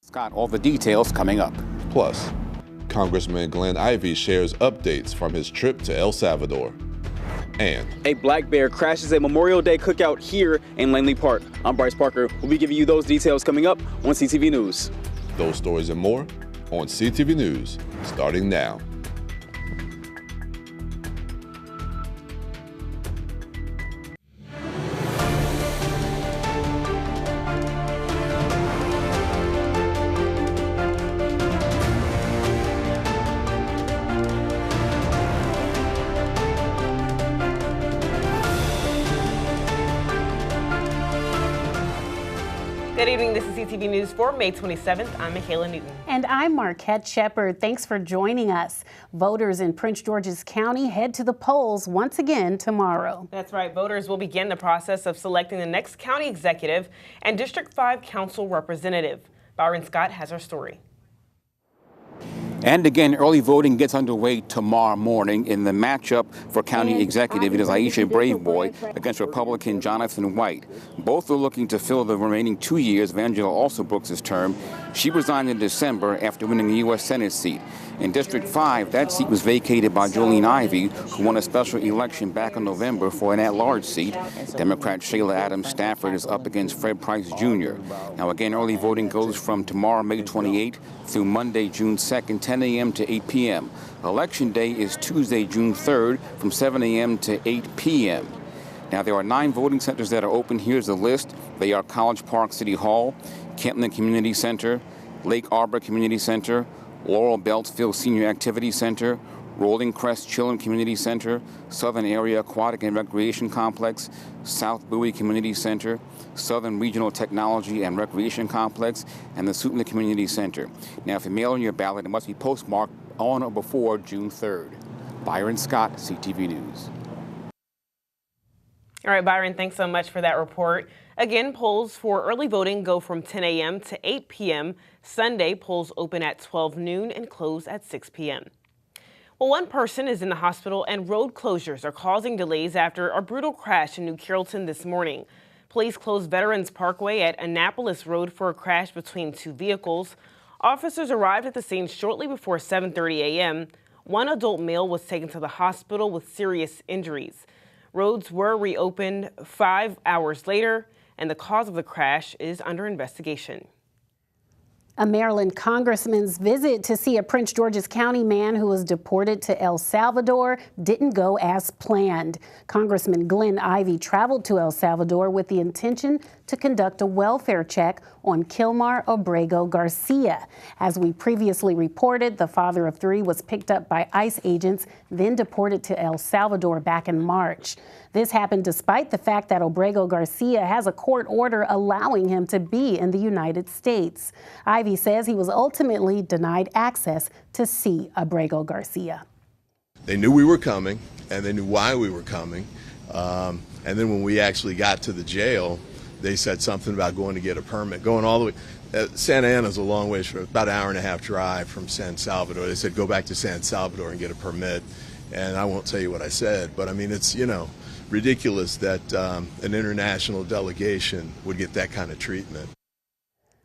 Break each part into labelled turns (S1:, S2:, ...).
S1: Scott, all the details coming up.
S2: Plus, Congressman Glenn Ivey shares updates from his trip to El Salvador. And
S1: a black bear crashes a Memorial Day cookout here in Langley Park. I'm Bryce Parker. We'll be giving you those details coming up on CTV News.
S2: Those stories and more on CTV News, starting now.
S3: Good evening, this is CTV News for May 27th. I'm Michaela Newton.
S4: And I'm Marquette Shepard. Thanks for joining us. Voters in Prince George's County head to the polls once again tomorrow.
S3: That's right. Voters will begin the process of selecting the next county executive and District 5 council representative. Byron Scott has our story.
S1: And again, early voting gets underway tomorrow morning. In the matchup for county executive, it is Aisha Braveboy against Republican Jonathan White. Both are looking to fill the remaining 2 years of Angela Alsobrooks' term. She resigned in December after winning the U.S. Senate seat. In District 5, that seat was vacated by Jolene Ivey, who won a special election back in November for an at-large seat. Democrat Shayla Adams Stafford is up against Fred Price Jr. Now again, early voting goes from tomorrow, May 28th, through Monday, June 2nd, 10 a.m. to 8 p.m. Election Day is Tuesday, June 3rd, from 7 a.m. to 8 p.m. Now, there are 9 voting centers that are open. Here's the list. They are College Park City Hall, Kentland Community Center, Lake Arbor Community Center, Laurel Beltsville Senior Activity Center, Rolling Crest Children Community Center, Southern Area Aquatic and Recreation Complex, South Bowie Community Center, Southern Regional Technology and Recreation Complex, and the Suitland Community Center. Now, if you mail in your ballot, it must be postmarked on or before June 3rd. Byron Scott, CTV News.
S3: All right, Byron, thanks so much for that report. Again, polls for early voting go from 10 a.m. to 8 p.m. Sunday, polls open at 12 noon and close at 6 p.m. Well, one person is in the hospital and road closures are causing delays after a brutal crash in New Carrollton this morning. Police closed Veterans Parkway at Annapolis Road for a crash between 2 vehicles. Officers arrived at the scene shortly before 7:30 a.m. One adult male was taken to the hospital with serious injuries. Roads were reopened 5 hours later, and the cause of the crash is under investigation.
S4: A Maryland congressman's visit to see a Prince George's County man who was deported to El Salvador didn't go as planned. Congressman Glenn Ivey traveled to El Salvador with the intention to conduct a welfare check on Kilmar Obrego Garcia. As we previously reported, the father of 3 was picked up by ICE agents, then deported to El Salvador back in March. This happened despite the fact that Obrego Garcia has a court order allowing him to be in the United States. Ivey says he was ultimately denied access to see Obrego Garcia.
S5: They knew we were coming, and they knew why we were coming. And then when we actually got to the jail, they said something about going to get a permit, going all the way. Santa Ana's a long ways, from about an hour-and-a-half drive from San Salvador. They said, go back to San Salvador and get a permit. And I won't tell you what I said, but I mean, it's, ridiculous that an international delegation would get that kind of treatment.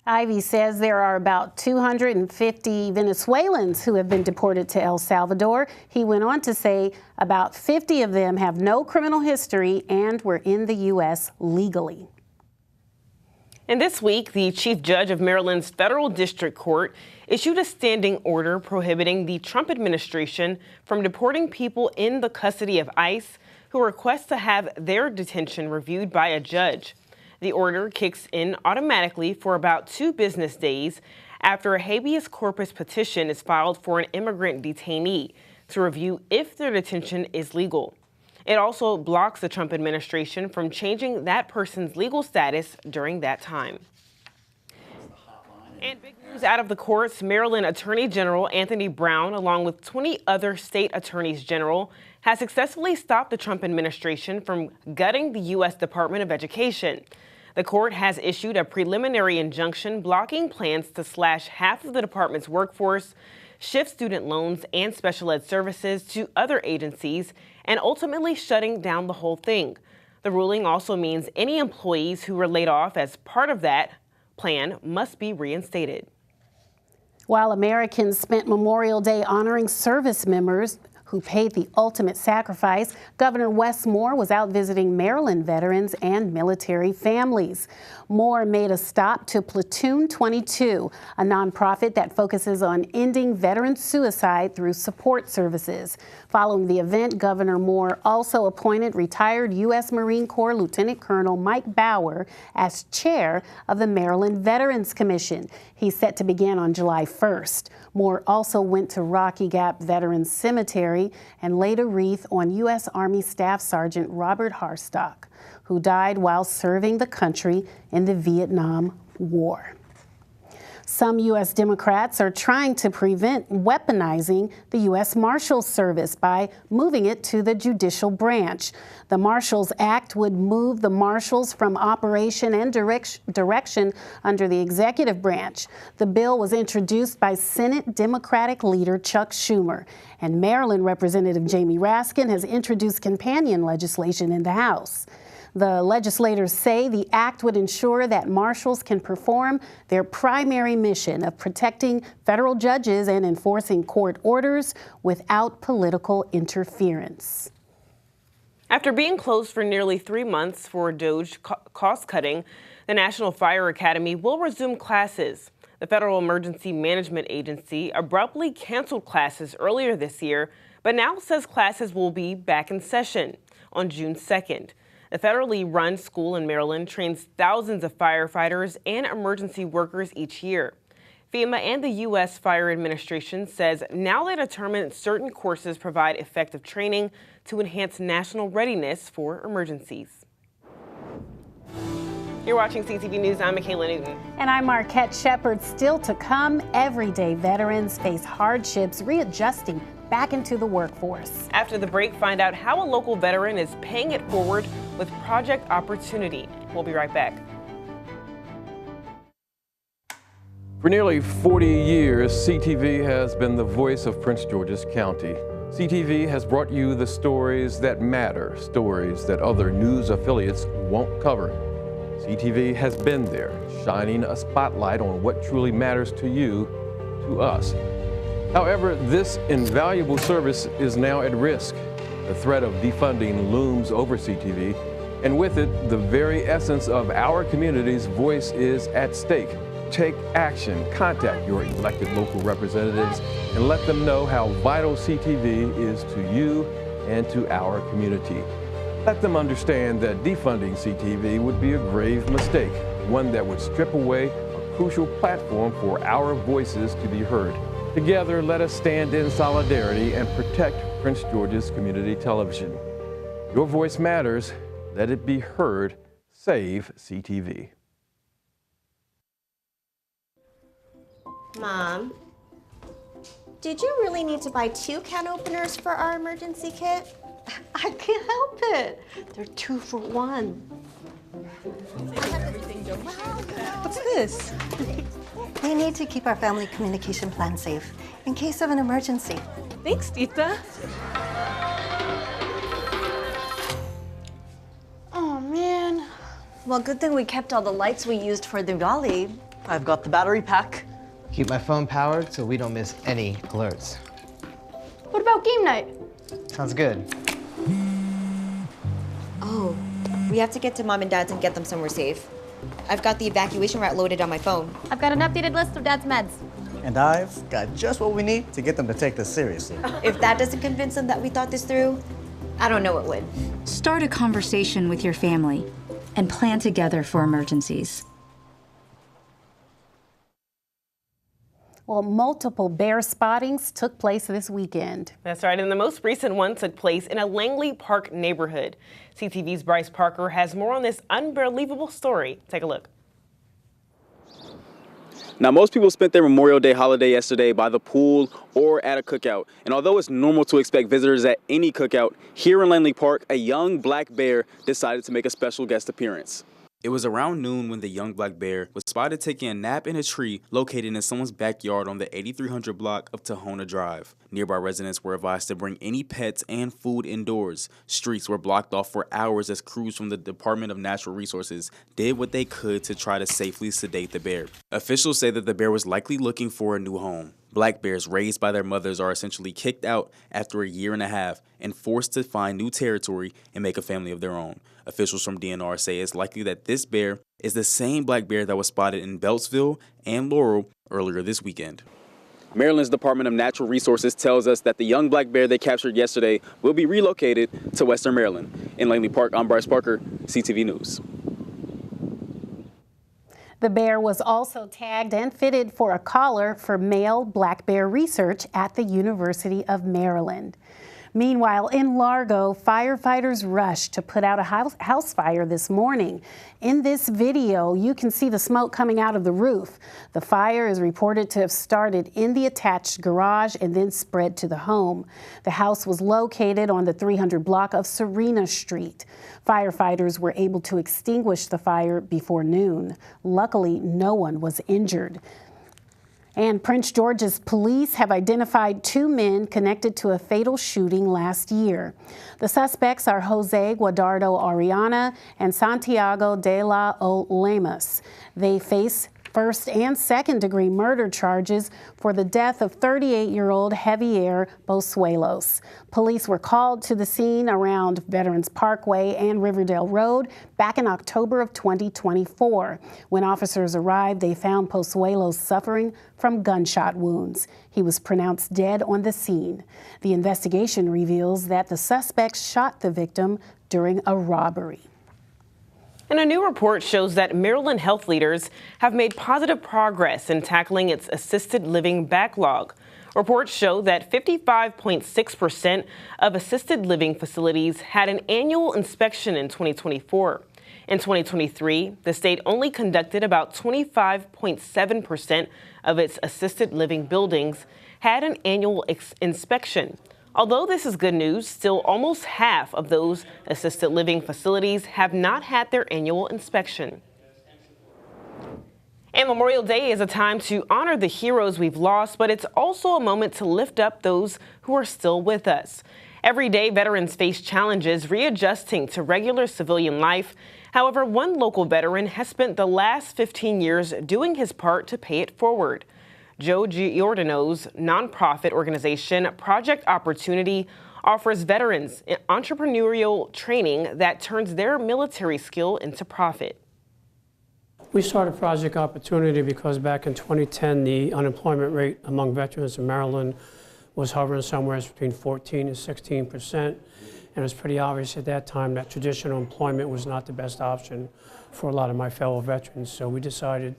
S4: Ivey says there are about 250 Venezuelans who have been deported to El Salvador. He went on to say about 50 of them have no criminal history and were in the U.S. legally.
S3: And this week, the Chief Judge of Maryland's Federal District Court issued a standing order prohibiting the Trump administration from deporting people in the custody of ICE who request to have their detention reviewed by a judge. The order kicks in automatically for about 2 business days after a habeas corpus petition is filed for an immigrant detainee to review if their detention is legal. It also blocks the Trump administration from changing that person's legal status during that time. And big news out of the courts, Maryland Attorney General Anthony Brown, along with 20 other state attorneys general, has successfully stopped the Trump administration from gutting the U.S. Department of Education. The court has issued a preliminary injunction blocking plans to slash half of the department's workforce, shift student loans and special ed services to other agencies, and ultimately shutting down the whole thing. The ruling also means any employees who were laid off as part of that plan must be reinstated.
S4: While Americans spent Memorial Day honoring service members who paid the ultimate sacrifice, Governor Wes Moore was out visiting Maryland veterans and military families. Moore made a stop to Platoon 22, a nonprofit that focuses on ending veteran suicide through support services. Following the event, Governor Moore also appointed retired U.S. Marine Corps Lieutenant Colonel Mike Bauer as chair of the Maryland Veterans Commission. He's set to begin on July 1st. Moore also went to Rocky Gap Veterans Cemetery and laid a wreath on U.S. Army Staff Sergeant Robert Harstock, who died while serving the country in the Vietnam War. Some U.S. Democrats are trying to prevent weaponizing the U.S. Marshals Service by moving it to the judicial branch. The Marshals Act would move the Marshals from operation and direction under the executive branch. The bill was introduced by Senate Democratic leader Chuck Schumer, and Maryland Representative Jamie Raskin has introduced companion legislation in the House. The legislators say the act would ensure that marshals can perform their primary mission of protecting federal judges and enforcing court orders without political interference.
S3: After being closed for nearly 3 months for DOGE cost cutting, the National Fire Academy will resume classes. The Federal Emergency Management Agency abruptly canceled classes earlier this year, but now says classes will be back in session on June 2nd. The federally run school in Maryland trains thousands of firefighters and emergency workers each year. FEMA and the U.S. Fire Administration says now they determine certain courses provide effective training to enhance national readiness for emergencies. You're watching CTV News. I'm Michaela Newton.
S4: And I'm Marquette Shepard. Still to come, everyday veterans face hardships readjusting back into the workforce.
S3: After the break, find out how a local veteran is paying it forward with Project Opportunity. We'll be right back.
S6: For nearly 40 years, CTV has been the voice of Prince George's County. CTV has brought you the stories that matter, stories that other news affiliates won't cover. CTV has been there, shining a spotlight on what truly matters to you, to us. However, this invaluable service is now at risk. The threat of defunding looms over CTV, and with it, the very essence of our community's voice is at stake. Take action. Contact your elected local representatives and let them know how vital CTV is to you and to our community. Let them understand that defunding CTV would be a grave mistake, one that would strip away a crucial platform for our voices to be heard. Together, let us stand in solidarity and protect Prince George's Community Television. Your voice matters. Let it be heard. Save CTV.
S7: Mom, did you really need to buy 2 can openers for our emergency kit?
S8: I can't help it. They're 2 for 1. What's this?
S9: We need to keep our family communication plan safe in case of an emergency.
S8: Thanks, Tita. Oh, man.
S7: Well, good thing we kept all the lights we used for the rally.
S8: I've got the battery pack.
S10: Keep my phone powered so we don't miss any alerts.
S11: What about game night?
S10: Sounds good.
S7: Oh, we have to get to Mom and Dad's and get them somewhere safe. I've got the evacuation route loaded on my phone.
S11: I've got an updated list of Dad's meds.
S10: And I've got just what we need to get them to take this seriously.
S7: If that doesn't convince them that we thought this through, I don't know what would.
S12: Start a conversation with your family and plan together for emergencies.
S4: Well, multiple bear spottings took place this weekend.
S3: That's right, and the most recent one took place in a Langley Park neighborhood. CTV's Bryce Parker has more on this unbelievable story. Take a look.
S13: Now, most people spent their Memorial Day holiday yesterday by the pool or at a cookout. And although it's normal to expect visitors at any cookout, here in Langley Park, a young black bear decided to make a special guest appearance. It was around noon when the young black bear was spotted taking a nap in a tree located in someone's backyard on the 8300 block of Tahona Drive. Nearby residents were advised to bring any pets and food indoors. Streets were blocked off for hours as crews from the Department of Natural Resources did what they could to try to safely sedate the bear. Officials say that the bear was likely looking for a new home. Black bears raised by their mothers are essentially kicked out after a year and a half and forced to find new territory and make a family of their own. Officials from DNR say it's likely that this bear is the same black bear that was spotted in Beltsville and Laurel earlier this weekend. Maryland's Department of Natural Resources tells us that the young black bear they captured yesterday will be relocated to Western Maryland. In Langley Park, I'm Bryce Parker, CTV News.
S4: The bear was also tagged and fitted for a collar for male black bear research at the University of Maryland. Meanwhile, in Largo, firefighters rushed to put out a house fire this morning. In this video, you can see the smoke coming out of the roof. The fire is reported to have started in the attached garage and then spread to the home. The house was located on the 300 block of Serena Street. Firefighters were able to extinguish the fire before noon. Luckily, no one was injured. And Prince George's police have identified 2 men connected to a fatal shooting last year. The suspects are Jose Guadardo Ariana and Santiago de la O Lemus. They face first and second degree murder charges for the death of 38-year-old Javier Bosuelos. Police were called to the scene around Veterans Parkway and Riverdale Road back in October of 2024. When officers arrived, they found Bosuelos suffering from gunshot wounds. He was pronounced dead on the scene. The investigation reveals that the suspects shot the victim during a robbery.
S3: And a new report shows that Maryland health leaders have made positive progress in tackling its assisted living backlog. Reports show that 55.6% of assisted living facilities had an annual inspection in 2024. In 2023, the state only conducted about 25.7% of its assisted living buildings had an annual inspection. Although this is good news, still almost half of those assisted living facilities have not had their annual inspection. And Memorial Day is a time to honor the heroes we've lost, but it's also a moment to lift up those who are still with us. Every day, veterans face challenges readjusting to regular civilian life. However, one local veteran has spent the last 15 years doing his part to pay it forward. Joe Giordano's nonprofit organization, Project Opportunity, offers veterans entrepreneurial training that turns their military skill into profit.
S14: We started Project Opportunity because back in 2010, the unemployment rate among veterans in Maryland was hovering somewhere between 14 and 16%. And it was pretty obvious at that time that traditional employment was not the best option for a lot of my fellow veterans. So we decided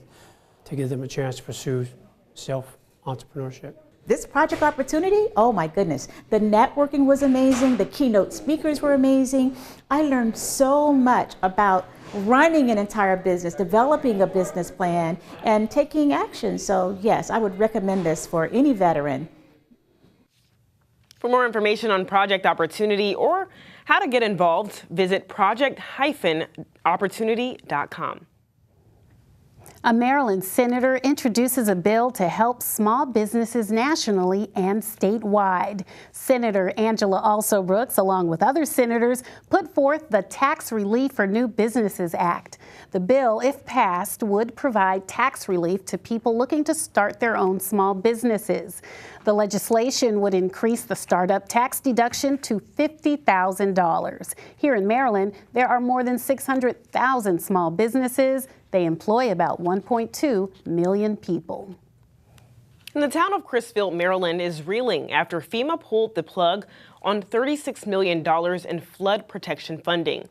S14: to give them a chance to pursue self-entrepreneurship.
S15: This Project Opportunity, oh my goodness. The networking was amazing. The keynote speakers were amazing. I learned so much about running an entire business, developing a business plan, and taking action. So yes, I would recommend this for any veteran.
S3: For more information on Project Opportunity or how to get involved, visit project-opportunity.com.
S4: A Maryland senator introduces a bill to help small businesses nationally and statewide. Senator Angela Also-Brooks, along with other senators, put forth the Tax Relief for New Businesses Act. The bill, if passed, would provide tax relief to people looking to start their own small businesses. The legislation would increase the startup tax deduction to $50,000. Here in Maryland, there are more than 600,000 small businesses. They employ about 1.2 million people.
S3: And the town of Crisfield, Maryland is reeling after FEMA pulled the plug on $36 million in flood protection funding.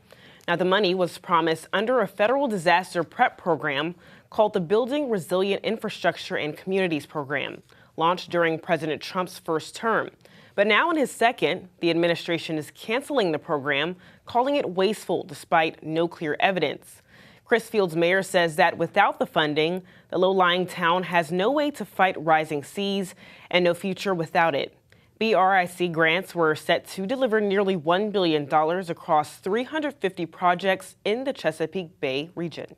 S3: Now, the money was promised under a federal disaster prep program called the Building Resilient Infrastructure and Communities Program, launched during President Trump's first term. But now in his second, the administration is canceling the program, calling it wasteful despite no clear evidence. Crisfield's mayor says that without the funding, the low-lying town has no way to fight rising seas and no future without it. BRIC grants were set to deliver nearly $1 billion across 350 projects in the Chesapeake Bay region.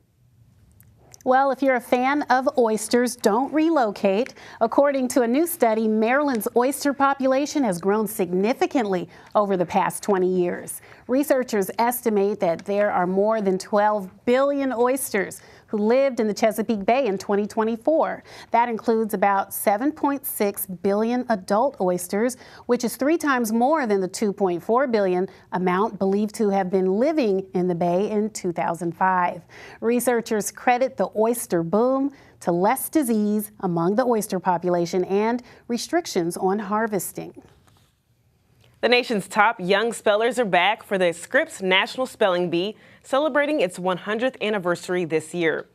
S4: Well, if you're a fan of oysters, don't relocate. According to a new study, Maryland's oyster population has grown significantly over the past 20 years. Researchers estimate that there are more than 12 billion oysters who lived in the Chesapeake Bay in 2024. That includes about 7.6 billion adult oysters, which is 3 times more than the 2.4 billion amount believed to have been living in the bay in 2005. Researchers credit the oyster boom to less disease among the oyster population and restrictions on harvesting.
S3: The nation's top young spellers are back for the Scripps National Spelling Bee, celebrating its 100th anniversary this year.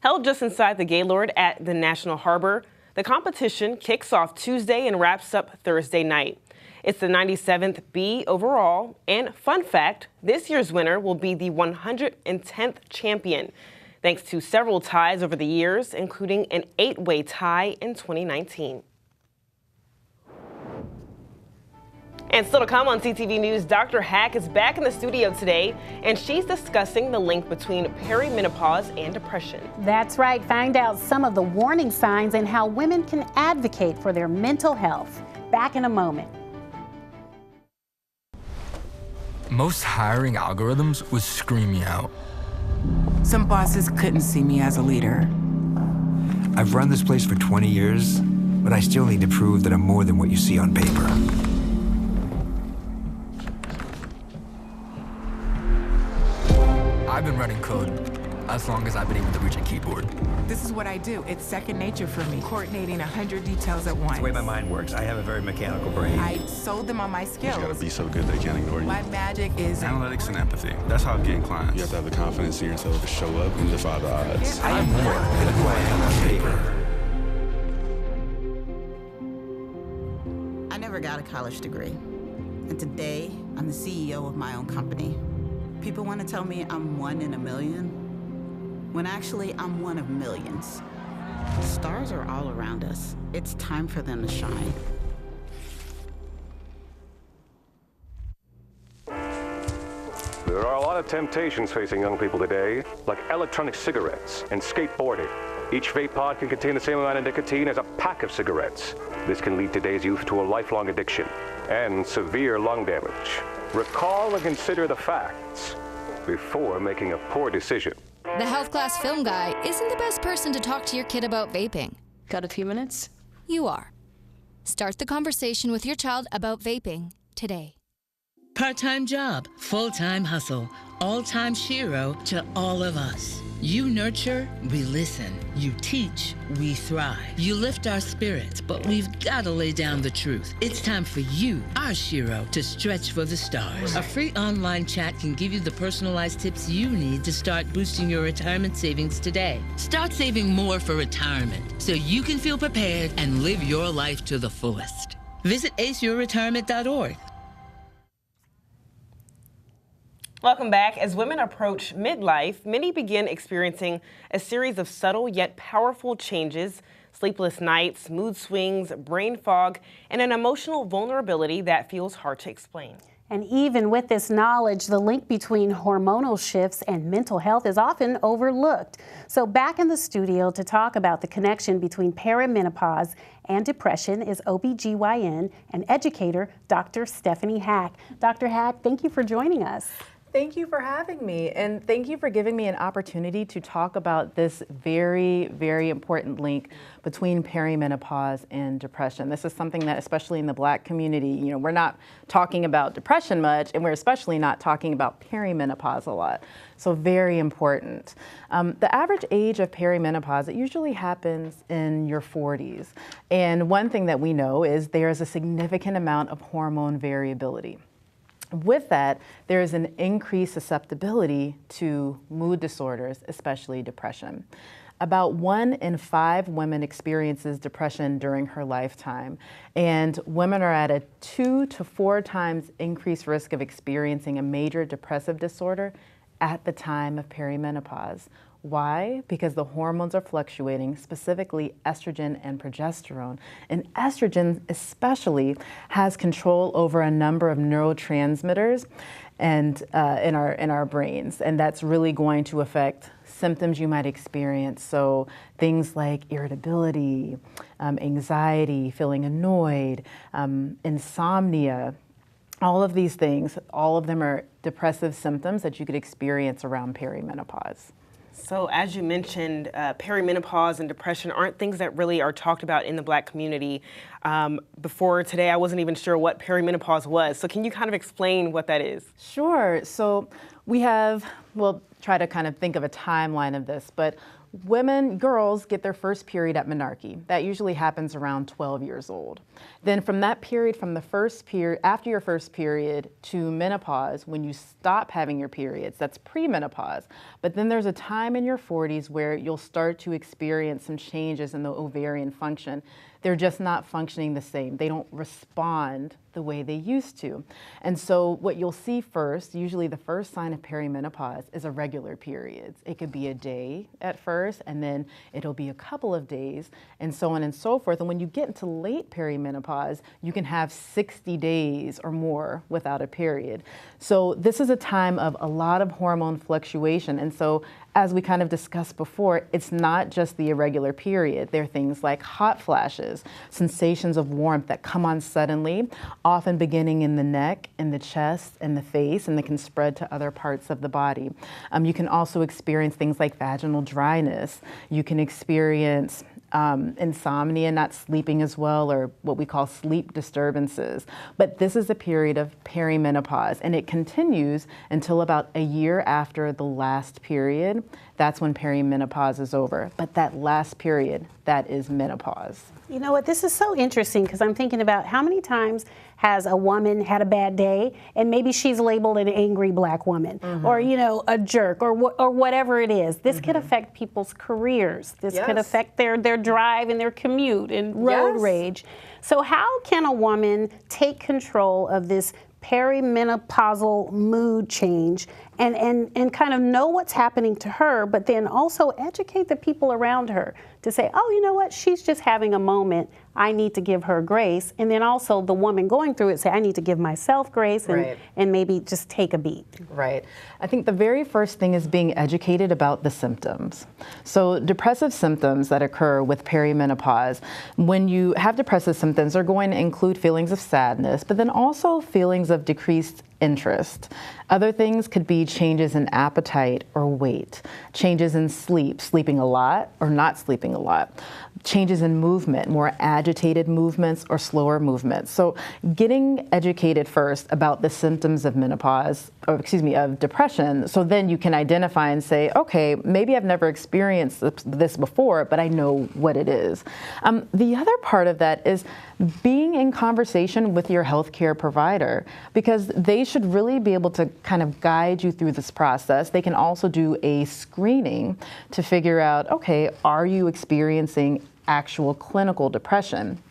S3: Held just inside the Gaylord at the National Harbor, the competition kicks off Tuesday and wraps up Thursday night. It's the 97th Bee overall, and fun fact, this year's winner will be the 110th champion, thanks to several ties over the years, including an 8-way tie in 2019. And still to come on CTV News, Dr. Hack is back in the studio today, and she's discussing the link between perimenopause and depression.
S4: That's right. Find out some of the warning signs and how women can advocate for their mental health. Back in a moment.
S16: Most hiring algorithms would scream me out.
S17: Some bosses couldn't see me as a leader.
S18: I've run this place for 20 years, but I still need to prove that I'm more than what you see on paper.
S16: I've been running code as long as I've been able to reach a keyboard.
S17: This is what I do. It's second nature for me, coordinating 100 details at once.
S19: It's the way my mind works. I have a very mechanical brain.
S17: I sold them on my skills.
S20: You gotta be so good they can't ignore you.
S17: My magic is
S20: analytics and empathy. That's how I'm getting clients. You have to have the confidence in yourself to show up and defy the odds.
S18: I'm more than who I am on paper.
S21: I never got a college degree. And today, I'm the CEO of my own company. People want to tell me I'm one in a million, when actually I'm one of millions. The stars are all around us. It's time for them to shine.
S22: There are a lot of temptations facing young people today, like electronic cigarettes and skateboarding. Each vape pod can contain the same amount of nicotine as a pack of cigarettes. This can lead today's youth to a lifelong addiction and severe lung damage. Recall and consider the facts before making a poor decision.
S23: The health class film guy isn't the best person to talk to your kid about vaping.
S24: Got a few minutes?
S23: You are. Start the conversation with your child about vaping today.
S25: Part-time job, full-time hustle, all-time Shiro to all of us. You nurture, we listen. You teach, we thrive. You lift our spirits, but we've got to lay down the truth. It's time for you, our Shiro, to stretch for the stars. A free online chat can give you the personalized tips you need to start boosting your retirement savings today. Start saving more for retirement so you can feel prepared and live your life to the fullest. Visit aceyourretirement.org.
S3: Welcome back. As women approach midlife, many begin experiencing a series of subtle yet powerful changes: sleepless nights, mood swings, brain fog, and an emotional vulnerability that feels hard to explain.
S4: And even with this knowledge, the link between hormonal shifts and mental health is often overlooked. So back in the studio to talk about the connection between perimenopause and depression is OBGYN and educator Dr. Stephanie Hack. Dr. Hack, thank you for joining us.
S26: Thank you for having me, and thank you for giving me an opportunity to talk about this very, very important link between perimenopause and depression. This is something that, especially in the Black community, we're not talking about depression much, and we're especially not talking about perimenopause a lot. So very important. The average age of perimenopause, it usually happens in your 40s. And one thing that we know is there's a significant amount of hormone variability. With that, there is an increased susceptibility to mood disorders, especially depression. About 1 in 5 women experiences depression during her lifetime, and women are at a 2 to 4 times increased risk of experiencing a major depressive disorder at the time of perimenopause. Why? Because the hormones are fluctuating, specifically estrogen and progesterone. And estrogen especially has control over a number of neurotransmitters and in our brains, and that's really going to affect symptoms you might experience. So things like irritability, anxiety, feeling annoyed, insomnia, all of these things, all of them are depressive symptoms that you could experience around perimenopause.
S3: So as you mentioned, perimenopause and depression aren't things that really are talked about in the Black community. Before today, I wasn't even sure what perimenopause was. So can you kind of explain what that is?
S26: Sure. So we'll try to kind of think of a timeline of this, but girls get their first period at menarche. That usually happens around 12 years old. Then from that period, after your first period to menopause, when you stop having your periods, that's premenopause. But then there's a time in your 40s where you'll start to experience some changes in the ovarian function. They're just not functioning the same. They don't respond the way they used to. And so what you'll see first, usually the first sign of perimenopause, is irregular periods. It could be a day at first, and then it'll be a couple of days, and so on and so forth. And when you get into late perimenopause, you can have 60 days or more without a period. So this is a time of a lot of hormone fluctuation. And so as we kind of discussed before, it's not just the irregular period. There are things like hot flashes, sensations of warmth that come on suddenly, often beginning in the neck, in the chest, and the face, and they can spread to other parts of the body. You can also experience things like vaginal dryness. You can experience insomnia, not sleeping as well, or what we call sleep disturbances. But this is a period of perimenopause, and it continues until about a year after the last period. That's when perimenopause is over. But that last period, that is menopause.
S4: You know what, this is so interesting because I'm thinking about how many times has a woman had a bad day and maybe she's labeled an angry Black woman or, a jerk or whatever it is. This could affect people's careers. This could affect their drive and their commute and road rage. So how can a woman take control of this perimenopausal mood change and kind of know what's happening to her, but then also educate the people around her to say, oh, you know what, she's just having a moment. I need to give her grace. And then also the woman going through it say, I need to give myself grace and maybe just take a beat.
S26: Right. I think the very first thing is being educated about the symptoms. So depressive symptoms that occur with perimenopause, when you have depressive symptoms, are going to include feelings of sadness, but then also feelings of decreased interest. Other things could be changes in appetite or weight, changes in sleep, sleeping a lot or not sleeping a lot, changes in movement, more agitated movements or slower movements. So getting educated first about the symptoms of of depression, so then you can identify and say, okay, maybe I've never experienced this before, but I know what it is. The other part of that is being in conversation with your healthcare provider, because they should really be able to kind of guide you through this process. They can also do a screening to figure out, okay, are you experiencing actual clinical depression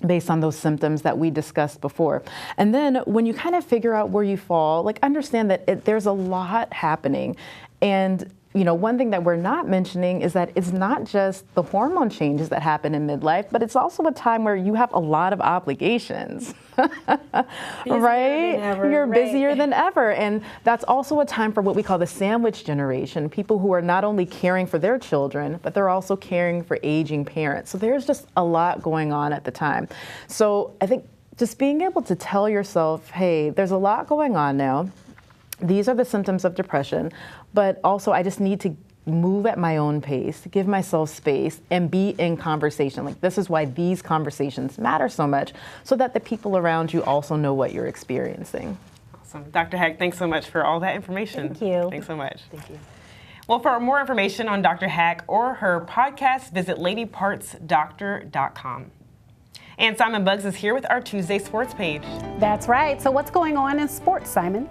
S26: based on those symptoms that we discussed before. And then when you kind of figure out where you fall, understand that there's a lot happening. And one thing that we're not mentioning is that it's not just the hormone changes that happen in midlife, but it's also a time where you have a lot of obligations, right? You're busier than ever. And that's also a time for what we call the sandwich generation, people who are not only caring for their children, but they're also caring for aging parents. So there's just a lot going on at the time. So I think just being able to tell yourself, hey, there's a lot going on now. These are the symptoms of depression, but also I just need to move at my own pace, give myself space, and be in conversation. This is why these conversations matter so much, so that the people around you also know what you're experiencing.
S3: Awesome. Dr. Hack, thanks so much for all that information.
S4: Thank you.
S3: Thanks so much.
S4: Thank you.
S3: Well, for more information on Dr. Hack or her podcast, visit ladypartsdoctor.com. And Simon Buggs is here with our Tuesday Sports page.
S4: That's right. So what's going on in sports, Simon?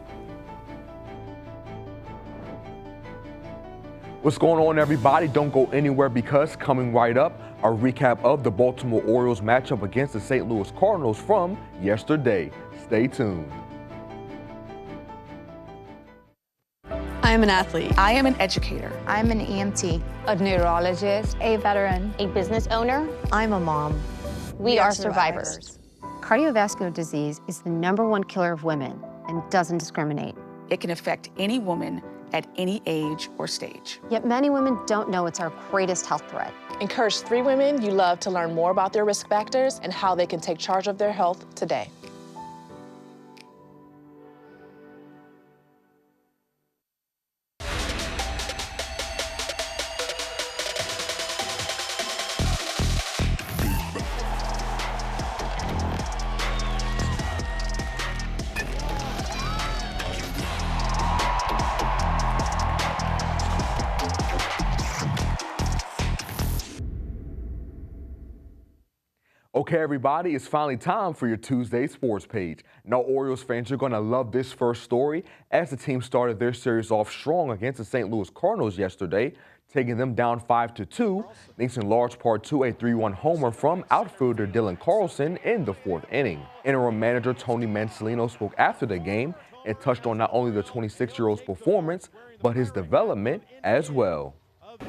S1: What's going on, everybody? Don't go anywhere, because coming right up, a recap of the Baltimore Orioles matchup against the St. Louis Cardinals from yesterday. Stay tuned.
S2: I I'm an athlete.
S5: I am an educator.
S6: I'm an EMT.
S8: A neurologist.
S6: A veteran.
S8: A business owner.
S6: I'm a mom.
S8: We are survivors.
S6: Cardiovascular disease is the #1 killer of women and doesn't discriminate.
S5: It can affect any woman at any age or stage.
S6: Yet many women don't know it's our greatest health threat.
S9: Encourage 3 women you love to learn more about their risk factors and how they can take charge of their health today.
S1: Okay, everybody, it's finally time for your Tuesday sports page. Now, Orioles fans, you're going to love this first story as the team started their series off strong against the St. Louis Cardinals yesterday, taking them down 5-2, thanks in large part to a 3-1 homer from outfielder Dylan Carlson in the 4th inning. Interim manager Tony Mansolino spoke after the game and touched on not only the 26-year-old's performance, but his development as well.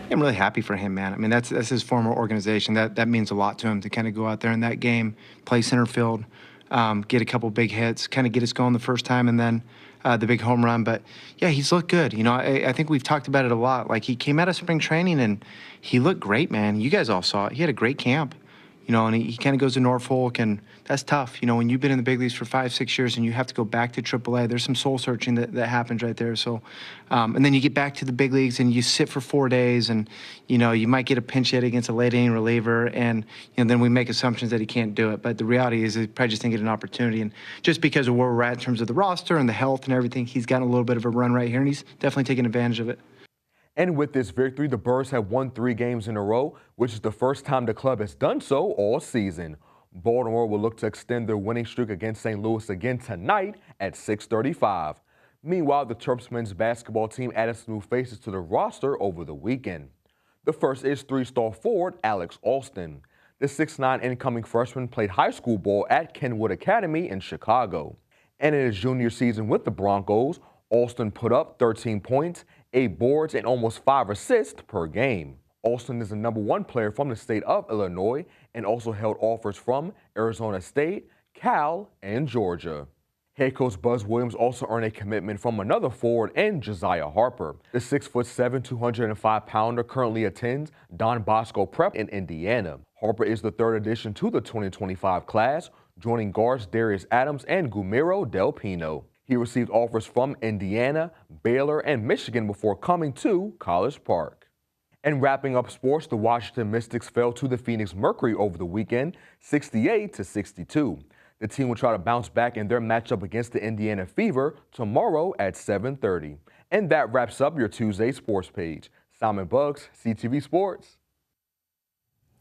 S24: I'm really happy for him, man. I mean, that's his former organization. That means a lot to him to kind of go out there in that game, play center field, get a couple big hits, kind of get us going the first time, and then the big home run. But, yeah, he's looked good. You know, I think we've talked about it a lot. Like, he came out of spring training, and he looked great, man. You guys all saw it. He had a great camp, you know, and he kind of goes to Norfolk, and that's tough. You know, when you've been in the big leagues for 5-6 years and you have to go back to AAA, there's some soul searching that happens right there. So, and then you get back to the big leagues and you sit for 4 days, and, you know, you might get a pinch hit against a late inning reliever, and, you know, then we make assumptions that he can't do it. But the reality is he probably just didn't get an opportunity. And just because of where we're at in terms of the roster and the health and everything, he's gotten a little bit of a run right here, and he's definitely taking advantage of it.
S1: And with this victory, the Birds have won 3 games in a row, which is the first time the club has done so all season. Baltimore will look to extend their winning streak against St. Louis again tonight at 6:35. Meanwhile, the Terps men's basketball team added some new faces to the roster over the weekend. The first is 3-star forward Alex Alston. The 6'9" incoming freshman played high school ball at Kenwood Academy in Chicago. And in his junior season with the Broncos, Alston put up 13 points, 8 boards, and almost 5 assists per game. Alston is the #1 player from the state of Illinois and also held offers from Arizona State, Cal, and Georgia. Head coach Buzz Williams also earned a commitment from another forward in Josiah Harper. The 6'7", 205-pounder currently attends Don Bosco Prep in Indiana. Harper is the 3rd addition to the 2025 class, joining guards Darius Adams and Gumiro Del Pino. He received offers from Indiana, Baylor, and Michigan before coming to College Park. And wrapping up sports, the Washington Mystics fell to the Phoenix Mercury over the weekend, 68-62. The team will try to bounce back in their matchup against the Indiana Fever tomorrow at 7:30. And that wraps up your Tuesday sports page. Simon Buggs, CTV Sports.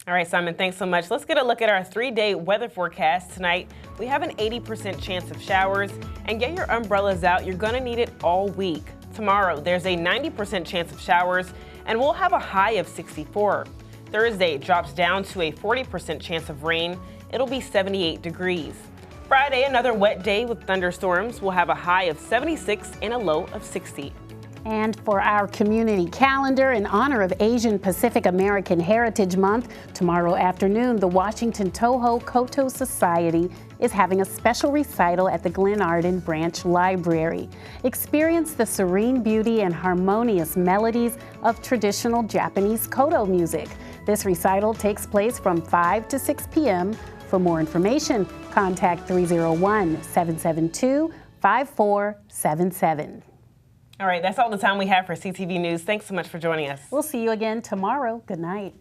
S3: All right, Simon, thanks so much. Let's get a look at our 3-day weather forecast tonight. We have an 80% chance of showers, and get your umbrellas out. You're going to need it all week. Tomorrow, there's a 90% chance of showers, and we'll have a high of 64. Thursday drops down to a 40% chance of rain. It'll be 78 degrees. Friday, another wet day with thunderstorms. We'll have a high of 76 and a low of 60.
S4: And for our community calendar, in honor of Asian Pacific American Heritage Month, tomorrow afternoon, the Washington Toho Koto Society is having a special recital at the Glen Arden Branch Library. Experience the serene beauty and harmonious melodies of traditional Japanese koto music. This recital takes place from 5 to 6 p.m. For more information, contact 301-772-5477.
S3: All right, that's all the time we have for CTV News. Thanks so much for joining us.
S4: We'll see you again tomorrow. Good night.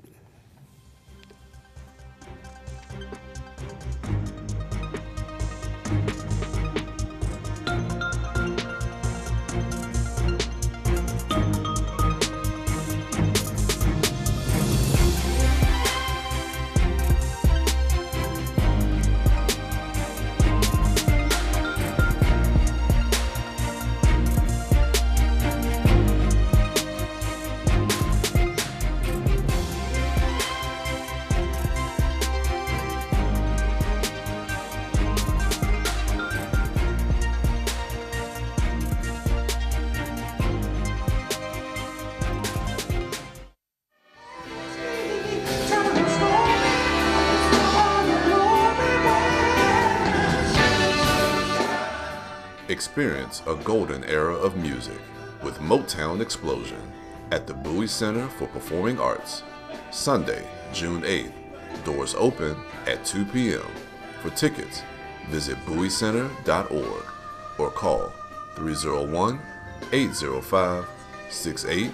S2: Experience a golden era of music with Motown Explosion at the Bowie Center for Performing Arts, Sunday, June 8th. Doors open at 2 p.m. For tickets, visit bowiecenter.org or call 301-805-68